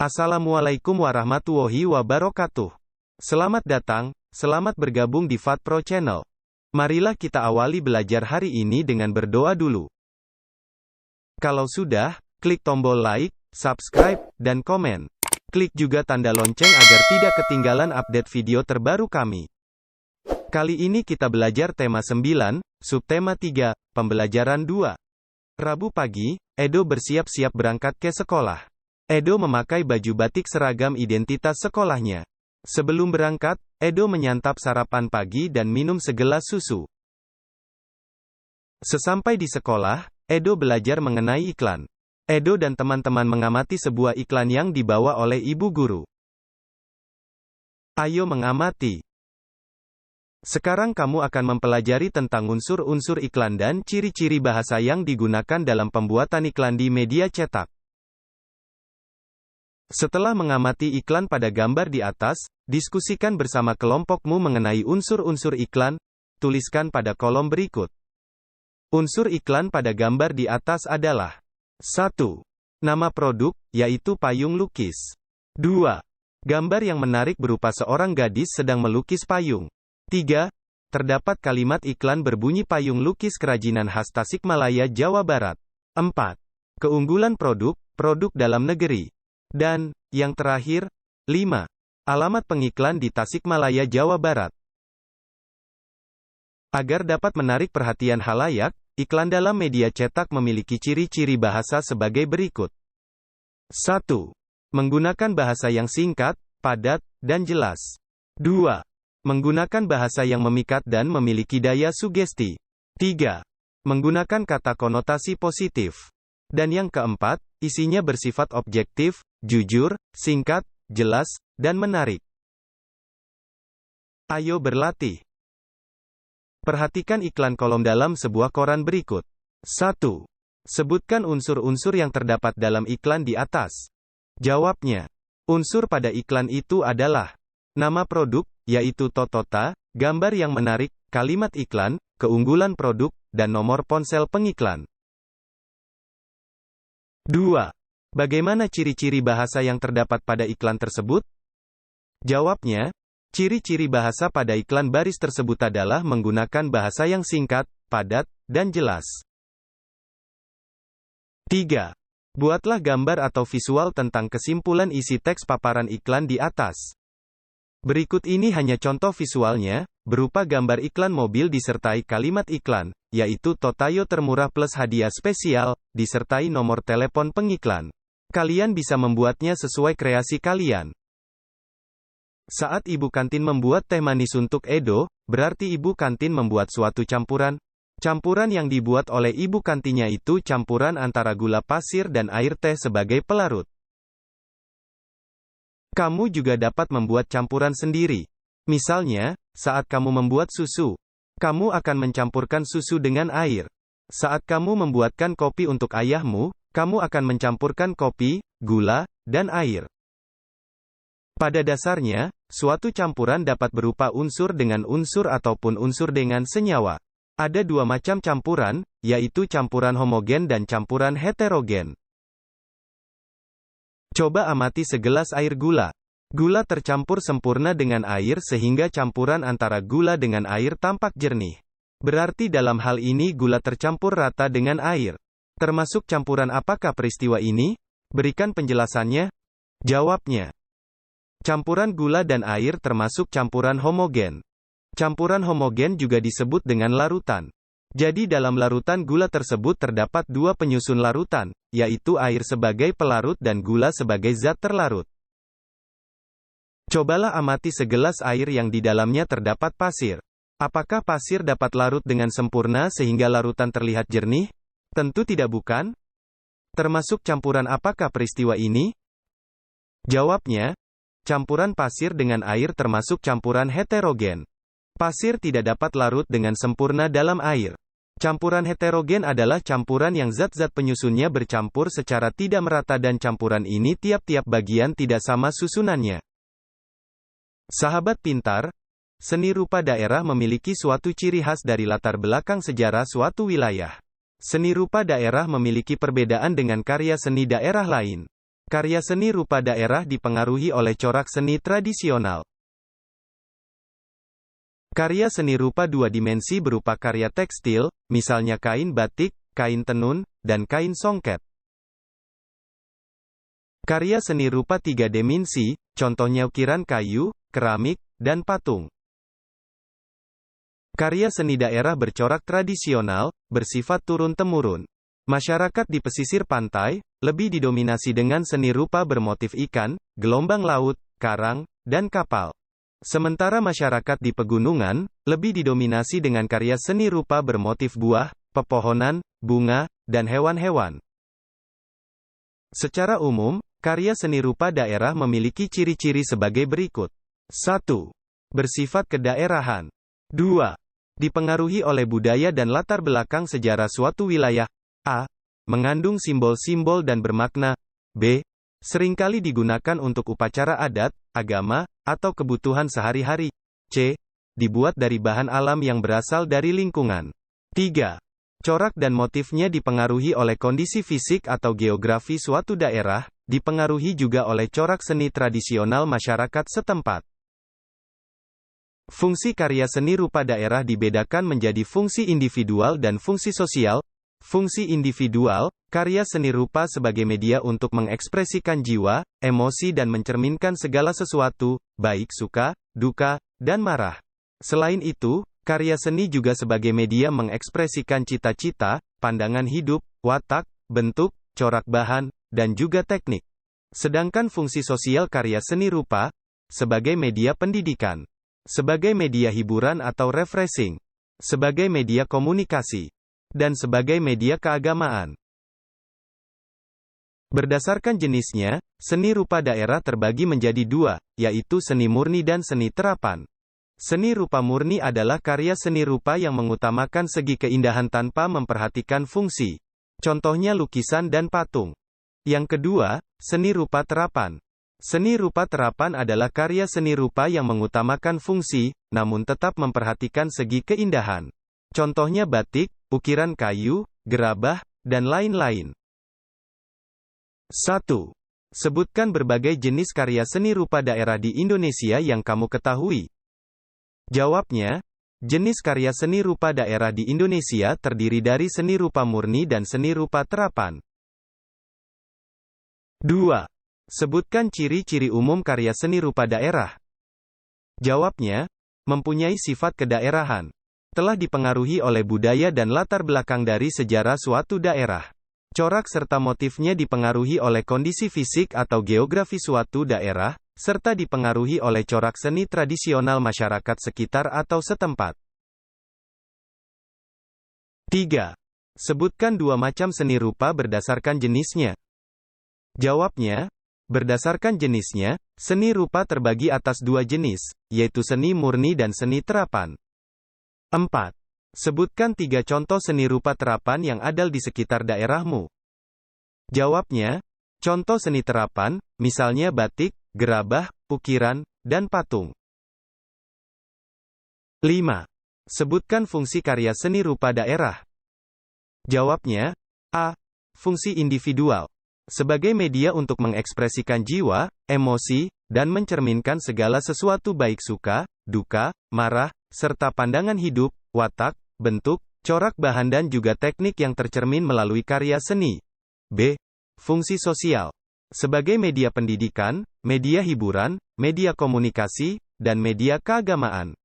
Assalamualaikum warahmatullahi wabarakatuh. Selamat datang, selamat bergabung di FAT Pro Channel. Marilah kita awali belajar hari ini dengan berdoa dulu. Kalau sudah, klik tombol like, subscribe, dan komen. Klik juga tanda lonceng agar tidak ketinggalan update video terbaru kami. Kali ini kita belajar tema 9, subtema 3, pembelajaran 2. Rabu pagi, Edo bersiap-siap berangkat ke sekolah. Edo memakai baju batik seragam identitas sekolahnya. Sebelum berangkat, Edo menyantap sarapan pagi dan minum segelas susu. Sesampai di sekolah, Edo belajar mengenai iklan. Edo dan teman-teman mengamati sebuah iklan yang dibawa oleh ibu guru. Ayo mengamati. Sekarang kamu akan mempelajari tentang unsur-unsur iklan dan ciri-ciri bahasa yang digunakan dalam pembuatan iklan di media cetak. Setelah mengamati iklan pada gambar di atas, diskusikan bersama kelompokmu mengenai unsur-unsur iklan. Tuliskan pada kolom berikut. Unsur iklan pada gambar di atas adalah 1. Nama produk, yaitu payung lukis. 2. Gambar yang menarik berupa seorang gadis sedang melukis payung. 3. Terdapat kalimat iklan berbunyi payung lukis kerajinan khas Tasikmalaya, Jawa Barat. 4. Keunggulan produk, produk dalam negeri. Dan, yang terakhir, 5. Alamat pengiklan di Tasikmalaya, Jawa Barat. Agar dapat menarik perhatian khalayak, iklan dalam media cetak memiliki ciri-ciri bahasa sebagai berikut. 1. Menggunakan bahasa yang singkat, padat, dan jelas. 2. Menggunakan bahasa yang memikat dan memiliki daya sugesti. 3. Menggunakan kata konotasi positif. Dan yang keempat, isinya bersifat objektif, jujur, singkat, jelas, dan menarik. Ayo berlatih. Perhatikan iklan kolom dalam sebuah koran berikut. 1. Sebutkan unsur-unsur yang terdapat dalam iklan di atas. Jawabnya. Unsur pada iklan itu adalah nama produk, yaitu Totota, gambar yang menarik, kalimat iklan, keunggulan produk, dan nomor ponsel pengiklan. 2. Bagaimana ciri-ciri bahasa yang terdapat pada iklan tersebut? Jawabnya, ciri-ciri bahasa pada iklan baris tersebut adalah menggunakan bahasa yang singkat, padat, dan jelas. 3. Buatlah gambar atau visual tentang kesimpulan isi teks paparan iklan di atas. Berikut ini hanya contoh visualnya, berupa gambar iklan mobil disertai kalimat iklan, yaitu Totayo termurah plus hadiah spesial, disertai nomor telepon pengiklan. Kalian bisa membuatnya sesuai kreasi kalian. Saat ibu kantin membuat teh manis untuk Edo, berarti ibu kantin membuat suatu campuran. Campuran yang dibuat oleh ibu kantinnya itu campuran antara gula pasir dan air teh sebagai pelarut. Kamu juga dapat membuat campuran sendiri. Misalnya, saat kamu membuat susu, kamu akan mencampurkan susu dengan air. Saat kamu membuatkan kopi untuk ayahmu, kamu akan mencampurkan kopi, gula, dan air. Pada dasarnya, suatu campuran dapat berupa unsur dengan unsur ataupun unsur dengan senyawa. Ada dua macam campuran, yaitu campuran homogen dan campuran heterogen. Coba amati segelas air gula. Gula tercampur sempurna dengan air sehingga campuran antara gula dengan air tampak jernih. Berarti dalam hal ini gula tercampur rata dengan air. Termasuk campuran apakah peristiwa ini? Berikan penjelasannya. Jawabnya. Campuran gula dan air termasuk campuran homogen. Campuran homogen juga disebut dengan larutan. Jadi dalam larutan gula tersebut terdapat dua penyusun larutan, yaitu air sebagai pelarut dan gula sebagai zat terlarut. Cobalah amati segelas air yang di dalamnya terdapat pasir. Apakah pasir dapat larut dengan sempurna sehingga larutan terlihat jernih? Tentu tidak, bukan? Termasuk campuran apakah peristiwa ini? Jawabnya, campuran pasir dengan air termasuk campuran heterogen. Pasir tidak dapat larut dengan sempurna dalam air. Campuran heterogen adalah campuran yang zat-zat penyusunnya bercampur secara tidak merata dan campuran ini tiap-tiap bagian tidak sama susunannya. Sahabat pintar, seni rupa daerah memiliki suatu ciri khas dari latar belakang sejarah suatu wilayah. Seni rupa daerah memiliki perbedaan dengan karya seni daerah lain. Karya seni rupa daerah dipengaruhi oleh corak seni tradisional. Karya seni rupa dua dimensi berupa karya tekstil, misalnya kain batik, kain tenun, dan kain songket. Karya seni rupa tiga dimensi, contohnya ukiran kayu, keramik, dan patung. Karya seni daerah bercorak tradisional, bersifat turun-temurun. Masyarakat di pesisir pantai, lebih didominasi dengan seni rupa bermotif ikan, gelombang laut, karang, dan kapal. Sementara masyarakat di pegunungan, lebih didominasi dengan karya seni rupa bermotif buah, pepohonan, bunga, dan hewan-hewan. Secara umum, karya seni rupa daerah memiliki ciri-ciri sebagai berikut. 1. Bersifat kedaerahan. 2. Dipengaruhi oleh budaya dan latar belakang sejarah suatu wilayah. A. Mengandung simbol-simbol dan bermakna. B. Seringkali digunakan untuk upacara adat, agama, atau kebutuhan sehari-hari. C. Dibuat dari bahan alam yang berasal dari lingkungan. 3. Corak dan motifnya dipengaruhi oleh kondisi fisik atau geografi suatu daerah, dipengaruhi juga oleh corak seni tradisional masyarakat setempat. Fungsi karya seni rupa daerah dibedakan menjadi fungsi individual dan fungsi sosial. Fungsi individual, karya seni rupa sebagai media untuk mengekspresikan jiwa, emosi dan mencerminkan segala sesuatu, baik suka, duka, dan marah. Selain itu, karya seni juga sebagai media mengekspresikan cita-cita, pandangan hidup, watak, bentuk, corak bahan, dan juga teknik. Sedangkan fungsi sosial karya seni rupa, sebagai media pendidikan, sebagai media hiburan atau refreshing, sebagai media komunikasi, dan sebagai media keagamaan. Berdasarkan jenisnya, seni rupa daerah terbagi menjadi dua, yaitu seni murni dan seni terapan. Seni rupa murni adalah karya seni rupa yang mengutamakan segi keindahan tanpa memperhatikan fungsi. Contohnya lukisan dan patung. Yang kedua, seni rupa terapan. Seni rupa terapan adalah karya seni rupa yang mengutamakan fungsi, namun tetap memperhatikan segi keindahan. Contohnya batik, ukiran kayu, gerabah, dan lain-lain. 1. Sebutkan berbagai jenis karya seni rupa daerah di Indonesia yang kamu ketahui. Jawabnya, jenis karya seni rupa daerah di Indonesia terdiri dari seni rupa murni dan seni rupa terapan. 2. Sebutkan ciri-ciri umum karya seni rupa daerah. Jawabnya, mempunyai sifat kedaerahan. Telah dipengaruhi oleh budaya dan latar belakang dari sejarah suatu daerah. Corak serta motifnya dipengaruhi oleh kondisi fisik atau geografi suatu daerah, serta dipengaruhi oleh corak seni tradisional masyarakat sekitar atau setempat. 3. Sebutkan dua macam seni rupa berdasarkan jenisnya. Jawabnya, berdasarkan jenisnya, seni rupa terbagi atas dua jenis, yaitu seni murni dan seni terapan. 4. Sebutkan 3 contoh seni rupa terapan yang ada di sekitar daerahmu. Jawabnya, contoh seni terapan, misalnya batik, gerabah, ukiran, dan patung. 5. Sebutkan fungsi karya seni rupa daerah. Jawabnya, A. Fungsi individual. Sebagai media untuk mengekspresikan jiwa, emosi, dan mencerminkan segala sesuatu baik suka, duka, marah, serta pandangan hidup, watak, bentuk, corak bahan dan juga teknik yang tercermin melalui karya seni. B. Fungsi sosial. Sebagai media pendidikan, media hiburan, media komunikasi, dan media keagamaan.